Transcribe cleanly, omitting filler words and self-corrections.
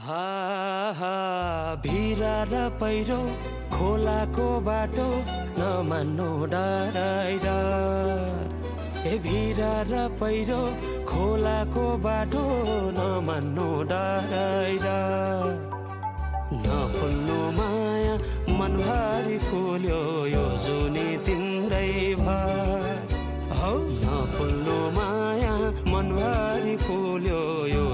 हा हा भिरा र पहिरो खोलाको बाटो नमान्नु डराइ डर। ए भिरा र पहिरो खोलाको बाटो नमान्नु डराइ डर। नफुल्नु माया मनभरि फुल्यो यो जुनी तिम्रै भर। हौ नफुल्नु माया मनभरि फुल्यो यो